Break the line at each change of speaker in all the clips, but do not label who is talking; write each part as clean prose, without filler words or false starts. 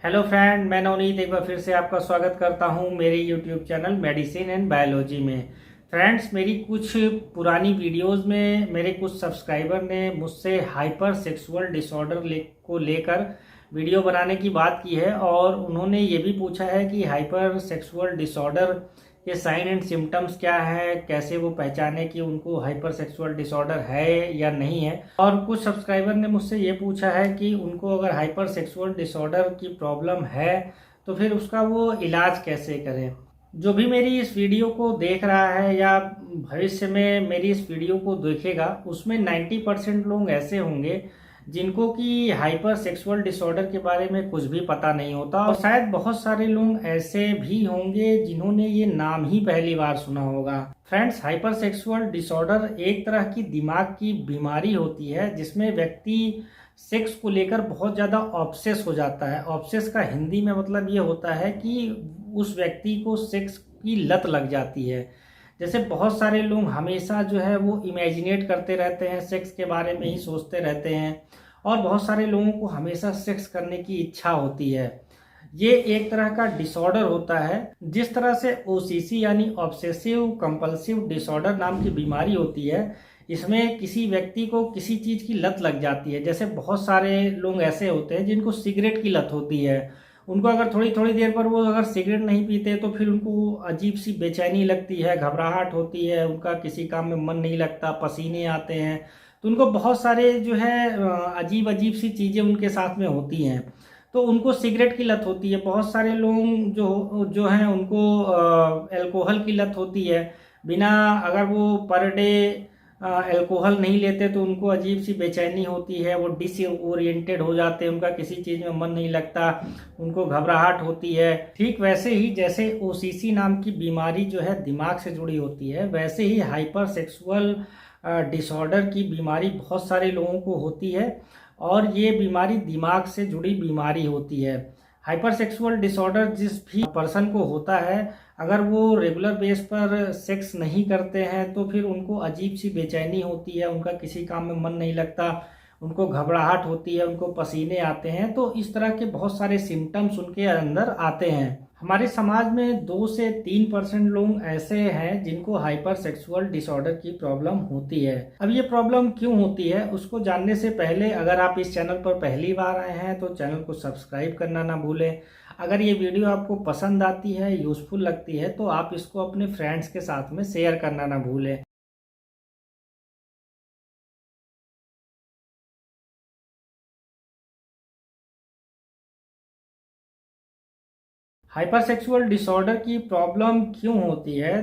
Hello friend, मैं नवनीत एक बार फिर से आपका स्वागत करता हूं मेरे YouTube channel medicine and biology में। फ्रेंड्स, मेरी कुछ पुरानी वीडियोस में मेरे कुछ सब्सक्राइबर ने मुझसे हाइपर सेक्सुअल डिसऑर्डर को लेकर वीडियो बनाने की बात की है और उन्होंने ये भी पूछा है कि हाइपर सेक्सुअल डिसऑर्डर के साइन एंड सिम्टम्स क्या है, कैसे वो पहचाने कि उनको हाइपर सेक्सुअल डिसऑर्डर है या नहीं है। और कुछ सब्सक्राइबर ने मुझसे ये पूछा है कि उनको अगर हाइपर सेक्सुअल डिसऑर्डर की प्रॉब्लम है तो फिर उसका वो इलाज कैसे करें। जो भी मेरी इस वीडियो को देख रहा है या भविष्य में मेरी इस वीडियो को देखेगा, उसमें 90% लोग ऐसे होंगे जिनको कि हाइपर सेक्सुअल डिसऑर्डर के बारे में कुछ भी पता नहीं होता, और शायद बहुत सारे लोग ऐसे भी होंगे जिन्होंने ये नाम ही पहली बार सुना होगा। फ्रेंड्स, हाइपर सेक्सुअल डिसऑर्डर एक तरह की दिमाग की बीमारी होती है जिसमें व्यक्ति सेक्स को लेकर बहुत ज़्यादा ऑब्सेस हो जाता है। ऑब्सेस का हिंदी में मतलब ये होता है कि उस व्यक्ति को सेक्स की लत लग जाती है। जैसे बहुत सारे लोग हमेशा जो है वो इमेजिनेट करते रहते हैं, सेक्स के बारे में ही सोचते रहते हैं, और बहुत सारे लोगों को हमेशा सेक्स करने की इच्छा होती है। ये एक तरह का डिसऑर्डर होता है। जिस तरह से ओसीसी यानी ऑब्सेसिव कंपल्सिव डिसऑर्डर नाम की बीमारी होती है, इसमें किसी व्यक्ति को किसी चीज़ की लत लग जाती है। जैसे बहुत सारे लोग ऐसे होते हैं जिनको सिगरेट की लत होती है। उनको अगर थोड़ी थोड़ी देर पर वो अगर सिगरेट नहीं पीते तो फिर उनको अजीब सी बेचैनी लगती है, घबराहट होती है, उनका किसी काम में मन नहीं लगता, पसीने आते हैं। तो उनको बहुत सारे जो है अजीब अजीब सी चीज़ें उनके साथ में होती हैं। तो उनको सिगरेट की लत होती है। बहुत सारे लोग जो जो हैं उनको अल्कोहल की लत होती है। बिना अगर वो पर डे अल्कोहल नहीं लेते तो उनको अजीब सी बेचैनी होती है, वो डिसओरिएंटेड हो जाते हैं, उनका किसी चीज़ में मन नहीं लगता, उनको घबराहट होती है। ठीक वैसे ही जैसे ओसीसी नाम की बीमारी जो है दिमाग से जुड़ी होती है, वैसे ही हाइपर सेक्सुअल डिसऑर्डर की बीमारी बहुत सारे लोगों को होती है, और ये बीमारी दिमाग से जुड़ी बीमारी होती है। हाइपर सेक्सुअल डिसऑर्डर जिस भी पर्सन को होता है, अगर वो रेगुलर बेस पर सेक्स नहीं करते हैं तो फिर उनको अजीब सी बेचैनी होती है, उनका किसी काम में मन नहीं लगता, उनको घबराहट होती है, उनको पसीने आते हैं। तो इस तरह के बहुत सारे सिम्टम्स उनके अंदर आते हैं। हमारे समाज में 2 से 3% लोग ऐसे हैं जिनको हाइपर सेक्सुअल डिसऑर्डर की प्रॉब्लम होती है। अब ये प्रॉब्लम क्यों होती है उसको जानने से पहले, अगर आप इस चैनल पर पहली बार आए हैं तो चैनल को सब्सक्राइब करना ना भूलें। अगर ये वीडियो आपको पसंद आती है, यूजफुल लगती है, तो आप इसको अपने फ्रेंड्स के साथ में शेयर करना ना भूलें। हाइपरसेक्सुअल डिसऑर्डर की प्रॉब्लम क्यों होती है?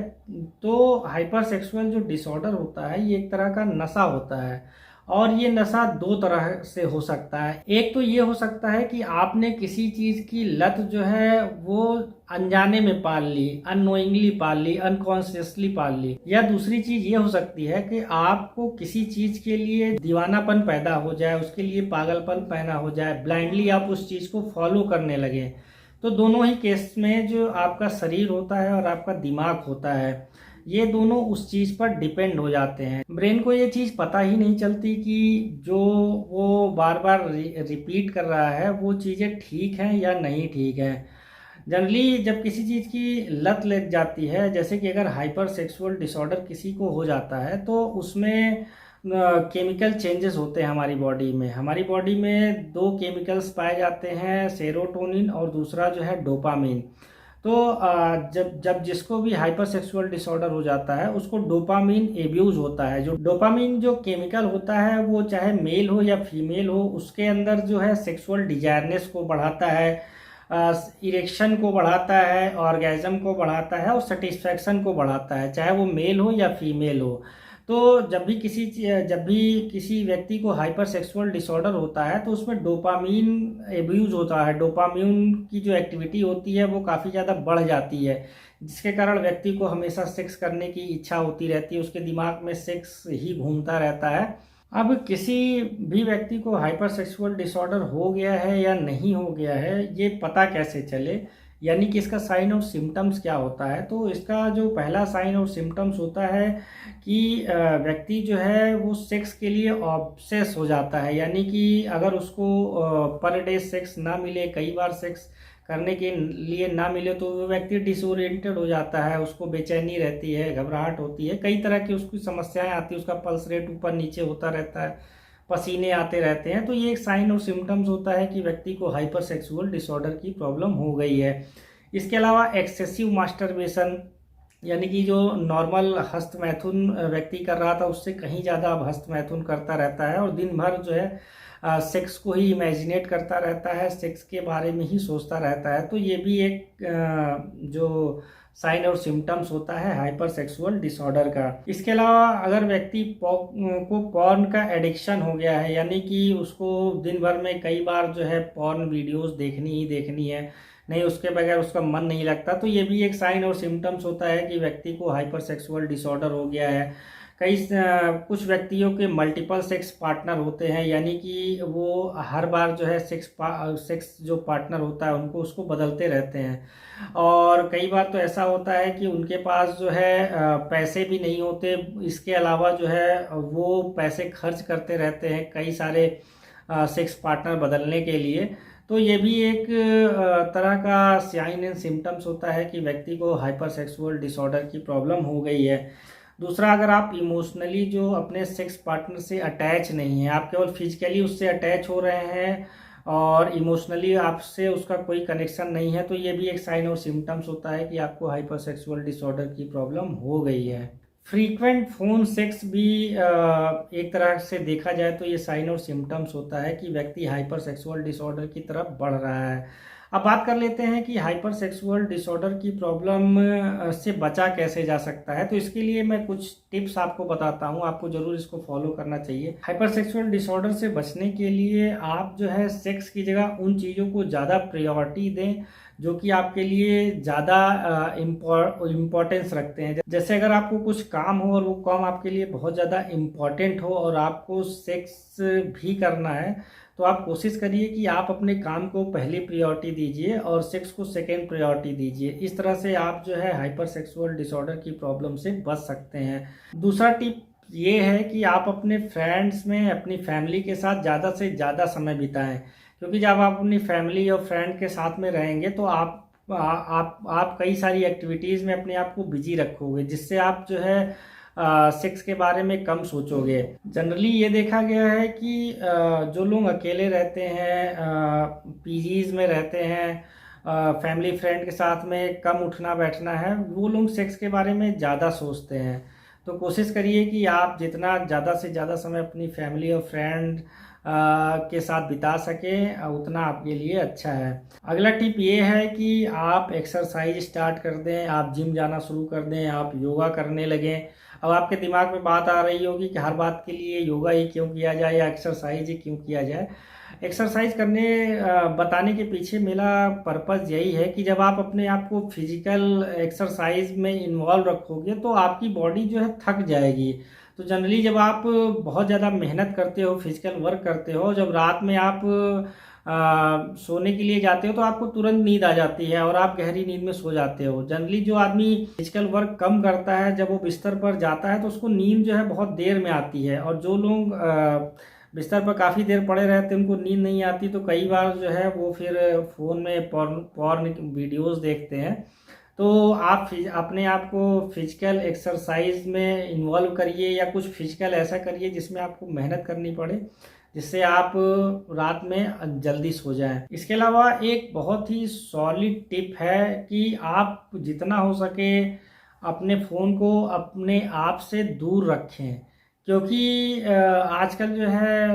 तो हाइपरसेक्सुअल जो डिसऑर्डर होता है ये एक तरह का नशा होता है, और ये नशा 2 तरह से हो सकता है। एक तो ये हो सकता है कि आपने किसी चीज़ की लत जो है वो अनजाने में पाल ली, अननोइंगली पाल ली, अनकॉन्शियसली पाल ली। या दूसरी चीज़ ये हो सकती है कि आपको किसी चीज़ के लिए दीवानापन पैदा हो जाए, उसके लिए पागलपन पैदा हो जाए, ब्लाइंडली आप उस चीज़ को फॉलो करने लगे। तो दोनों ही केस में जो आपका शरीर होता है और आपका दिमाग होता है, ये दोनों उस चीज़ पर डिपेंड हो जाते हैं। ब्रेन को ये चीज़ पता ही नहीं चलती कि जो वो बार बार रिपीट कर रहा है वो चीज़ें ठीक हैं या नहीं ठीक है। जनरली जब किसी चीज़ की लत लग जाती है, जैसे कि अगर हाइपर सेक्सुअल डिसऑर्डर किसी को हो जाता है, तो उसमें केमिकल चेंजेस होते हैं हमारी बॉडी में। हमारी बॉडी में 2 केमिकल्स पाए जाते हैं, सेरोटोनिन और दूसरा जो है डोपामिन। तो जब जब जिसको भी हाइपर सेक्सुअल डिसऑर्डर हो जाता है उसको डोपामिन एब्यूज होता है। जो डोपामिन जो केमिकल होता है वो चाहे मेल हो या फीमेल हो, उसके अंदर जो है सेक्सुअल डिजायरनेस को बढ़ाता है, इरेक्शन को बढ़ाता है, ऑर्गेजम को बढ़ाता है, और सेटिस्फैक्शन को बढ़ाता है, चाहे वो मेल हो या फीमेल हो। तो जब भी किसी व्यक्ति को हाइपर सेक्सुअल डिसऑर्डर होता है तो उसमें डोपामीन एब्यूज होता है। डोपामीन की जो एक्टिविटी होती है वो काफ़ी ज़्यादा बढ़ जाती है, जिसके कारण व्यक्ति को हमेशा सेक्स करने की इच्छा होती रहती है, उसके दिमाग में सेक्स ही घूमता रहता है। अब किसी भी व्यक्ति को हाइपर सेक्सुअल डिसऑर्डर हो गया है या नहीं हो गया है, ये पता कैसे चले? यानी कि इसका साइन और सिम्टम्स क्या होता है। तो इसका जो पहला साइन और सिम्टम्स होता है कि व्यक्ति जो है वो सेक्स के लिए ऑब्सेस हो जाता है, यानी कि अगर उसको पर डे सेक्स ना मिले, कई बार सेक्स करने के लिए ना मिले, तो वो व्यक्ति डिसोरिएंटेड हो जाता है, उसको बेचैनी रहती है, घबराहट होती है, कई तरह की उसकी समस्याएं आती है, उसका पल्स रेट ऊपर नीचे होता रहता है, पसीने आते रहते हैं। तो ये एक साइन और सिम्टम्स होता है कि व्यक्ति को हाइपर सेक्सुअल डिसऑर्डर की प्रॉब्लम हो गई है। इसके अलावा एक्सेसिव मास्टरबेशन, यानी कि जो नॉर्मल हस्त मैथुन व्यक्ति कर रहा था उससे कहीं ज़्यादा अब हस्त मैथुन करता रहता है और दिन भर जो है सेक्स को ही इमेजिनेट करता रहता है, सेक्स के बारे में ही सोचता रहता है। तो ये भी एक जो साइन और सिम्टम्स होता है हाइपर सेक्सुअल डिसऑर्डर का। इसके अलावा अगर व्यक्ति को पॉर्न का एडिक्शन हो गया है, यानी कि उसको दिन भर में कई बार जो है पॉर्न वीडियोस देखनी ही देखनी है, नहीं उसके बगैर उसका मन नहीं लगता, तो ये भी एक साइन और सिम्टम्स होता है कि व्यक्ति को हाइपर सेक्सुअल डिसऑर्डर हो गया है। कुछ व्यक्तियों के मल्टीपल सेक्स पार्टनर होते हैं, यानी कि वो हर बार जो है सेक्स जो पार्टनर होता है उनको उसको बदलते रहते हैं। और कई बार तो ऐसा होता है कि उनके पास जो है पैसे भी नहीं होते, इसके अलावा जो है वो पैसे खर्च करते रहते हैं कई सारे सेक्स पार्टनर बदलने के लिए। तो ये भी एक तरह का साइन एंड सिम्टम्स होता है कि व्यक्ति को हाइपर सेक्सुअल डिसऑर्डर की प्रॉब्लम हो गई है। दूसरा, अगर आप इमोशनली जो अपने सेक्स पार्टनर से अटैच नहीं है, आप केवल फिजिकली उससे अटैच हो रहे हैं और इमोशनली आपसे उसका कोई कनेक्शन नहीं है, तो ये भी एक साइन और सिम्टम्स होता है कि आपको हाइपर सेक्सुअल डिसऑर्डर की प्रॉब्लम हो गई है। फ्रीक्वेंट फोन सेक्स भी एक तरह से देखा जाए तो ये साइन और सिम्टम्स होता है कि व्यक्ति हाइपर सेक्सुअल डिसऑर्डर की तरफ बढ़ रहा है। अब बात कर लेते हैं कि हाइपर सेक्सुअल डिसऑर्डर की प्रॉब्लम से बचा कैसे जा सकता है। तो इसके लिए मैं कुछ टिप्स आपको बताता हूं, आपको जरूर इसको फॉलो करना चाहिए। हाइपर सेक्सुअल डिसऑर्डर से बचने के लिए आप जो है सेक्स की जगह उन चीज़ों को ज़्यादा प्रायोरिटी दें जो कि आपके लिए ज़्यादा इम्पोर्टेंस रखते हैं। जैसे अगर आपको कुछ काम हो और वो काम आपके लिए बहुत ज़्यादा इम्पोर्टेंट हो और आपको सेक्स भी करना है, तो आप कोशिश करिए कि आप अपने काम को पहली प्रायोरिटी दीजिए और सेक्स को सेकेंड प्रायोरिटी दीजिए। इस तरह से आप जो है हाइपर सेक्सुअल डिसऑर्डर की प्रॉब्लम से बच सकते हैं। दूसरा टिप ये है कि आप अपने फ्रेंड्स में अपनी फैमिली के साथ ज़्यादा से ज़्यादा समय बिताएं, क्योंकि जब आप अपनी फैमिली और फ्रेंड के साथ में रहेंगे तो आप कई सारी एक्टिविटीज़ में अपने आप को बिजी रखोगे, जिससे आप जो है सेक्स के बारे में कम सोचोगे। जनरली ये देखा गया है कि जो लोग अकेले रहते हैं, पीजीज में रहते हैं, फैमिली फ्रेंड के साथ में कम उठना बैठना है, वो लोग सेक्स के बारे में ज़्यादा सोचते हैं। तो कोशिश करिए कि आप जितना ज़्यादा से ज़्यादा समय अपनी फैमिली और फ्रेंड के साथ बिता सकें उतना आपके लिए अच्छा है। अगला टिप ये है कि आप एक्सरसाइज स्टार्ट कर दें, आप जिम जाना शुरू कर दें, आप योगा करने लगें। अब आपके दिमाग में बात आ रही होगी कि हर बात के लिए योगा ही क्यों किया जाए या एक्सरसाइज ही क्यों किया जाए। एक्सरसाइज करने बताने के पीछे मेरा पर्पज़ यही है कि जब आप अपने आप को फिजिकल एक्सरसाइज में इन्वॉल्व रखोगे तो आपकी बॉडी जो है थक जाएगी। तो जनरली जब आप बहुत ज़्यादा मेहनत करते हो, फिजिकल वर्क करते हो, जब रात में आप सोने के लिए जाते हो तो आपको तुरंत नींद आ जाती है और आप गहरी नींद में सो जाते हो। जनरली जो आदमी फिजिकल वर्क कम करता है जब वो बिस्तर पर जाता है तो उसको नींद जो है बहुत देर में आती है, और जो लोग बिस्तर पर काफ़ी देर पड़े रहते हैं उनको नींद नहीं आती, तो कई बार जो है वो फिर फ़ोन में पॉर्न वीडियोज़ देखते हैं। तो आप अपने आप को फिजिकल एक्सरसाइज में इन्वॉल्व करिए या कुछ फिजिकल ऐसा करिए जिसमें आपको मेहनत करनी पड़े, जिससे आप रात में जल्दी सो जाएं। इसके अलावा एक बहुत ही सॉलिड टिप है कि आप जितना हो सके अपने फ़ोन को अपने आप से दूर रखें, क्योंकि आजकल जो है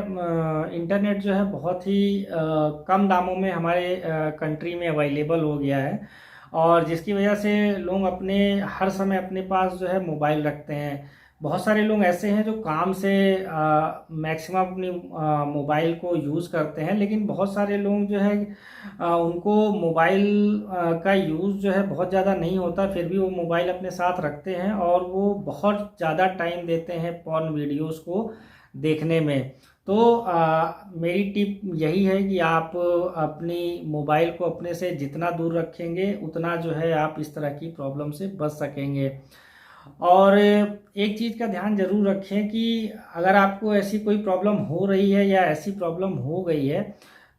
इंटरनेट जो है बहुत ही कम दामों में हमारे कंट्री में अवेलेबल हो गया है, और जिसकी वजह से लोग अपने हर समय अपने पास जो है मोबाइल रखते हैं। बहुत सारे लोग ऐसे हैं जो काम से मैक्सिमम अपनी मोबाइल को यूज़ करते हैं, लेकिन बहुत सारे लोग जो है उनको मोबाइल का यूज़ जो है बहुत ज़्यादा नहीं होता, फिर भी वो मोबाइल अपने साथ रखते हैं और वो बहुत ज़्यादा टाइम देते हैं पॉर्न वीडियोस को देखने में। तो मेरी टिप यही है कि आप अपनी मोबाइल को अपने से जितना दूर रखेंगे उतना जो है आप इस तरह की प्रॉब्लम से बच सकेंगे। और एक चीज़ का ध्यान जरूर रखें कि अगर आपको ऐसी कोई प्रॉब्लम हो रही है या ऐसी प्रॉब्लम हो गई है,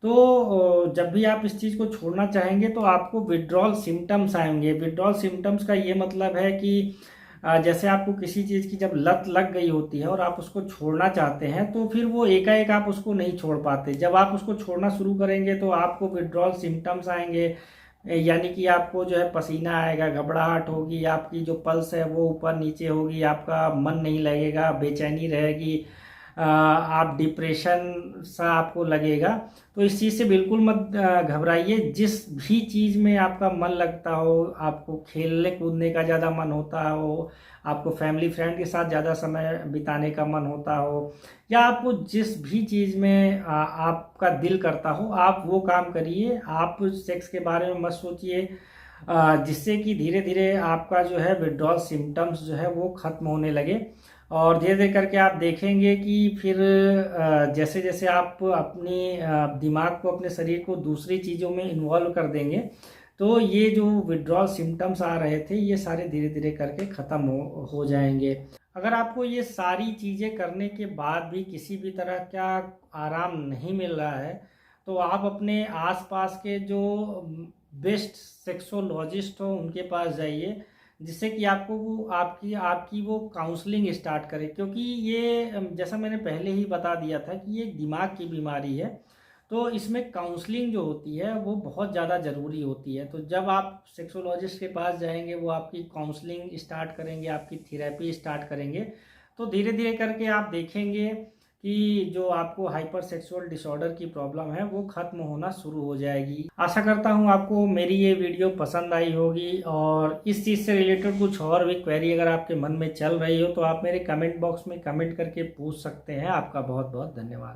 तो जब भी आप इस चीज़ को छोड़ना चाहेंगे तो आपको विड्रॉल सिम्टम्स आएंगे। विड्रॉल सिम्टम्स का ये मतलब है कि जैसे आपको किसी चीज़ की जब लत लग गई होती है और आप उसको छोड़ना चाहते हैं, तो फिर वो एकाएक आप उसको नहीं छोड़ पाते। जब आप उसको छोड़ना शुरू करेंगे तो आपको विड्रॉल सिम्टम्स आएंगे, यानी कि आपको जो है पसीना आएगा, घबराहट होगी, आपकी जो पल्स है वो ऊपर नीचे होगी, आपका मन नहीं लगेगा, बेचैनी रहेगी, आप डिप्रेशन सा आपको लगेगा। तो इस चीज़ से बिल्कुल मत घबराइए। जिस भी चीज़ में आपका मन लगता हो, आपको खेलने कूदने का ज़्यादा मन होता हो, आपको फैमिली फ्रेंड के साथ ज़्यादा समय बिताने का मन होता हो, या आपको जिस भी चीज़ में आपका दिल करता हो, आप वो काम करिए। आप सेक्स के बारे में मत सोचिए, जिससे कि धीरे धीरे आपका जो है विड्रॉल सिम्टम्स जो है वो खत्म होने लगे। और धीरे धीरे करके आप देखेंगे कि फिर जैसे जैसे आप अपनी दिमाग को, अपने शरीर को दूसरी चीज़ों में इन्वॉल्व कर देंगे, तो ये जो विड्रॉल सिम्टम्स आ रहे थे ये सारे धीरे धीरे करके ख़त्म हो जाएंगे। अगर आपको ये सारी चीज़ें करने के बाद भी किसी भी तरह का आराम नहीं मिल रहा है, तो आप अपने आसपास के जो बेस्ट सेक्सोलॉजिस्ट हो उनके पास जाइए, जिससे कि आपको वो आपकी आपकी वो काउंसलिंग स्टार्ट करे। क्योंकि ये जैसा मैंने पहले ही बता दिया था कि ये दिमाग की बीमारी है, तो इसमें काउंसलिंग जो होती है वो बहुत ज़्यादा ज़रूरी होती है। तो जब आप सेक्सोलॉजिस्ट के पास जाएंगे, वो आपकी काउंसलिंग स्टार्ट करेंगे, आपकी थेरेपी स्टार्ट करेंगे, तो धीरे धीरे करके आप देखेंगे कि जो आपको हाइपर सेक्सुअल डिसऑर्डर की प्रॉब्लम है वो खत्म होना शुरू हो जाएगी। आशा करता हूँ आपको मेरी ये वीडियो पसंद आई होगी, और इस चीज़ से रिलेटेड कुछ और भी क्वेरी अगर आपके मन में चल रही हो तो आप मेरे कमेंट बॉक्स में कमेंट करके पूछ सकते हैं। आपका बहुत बहुत धन्यवाद।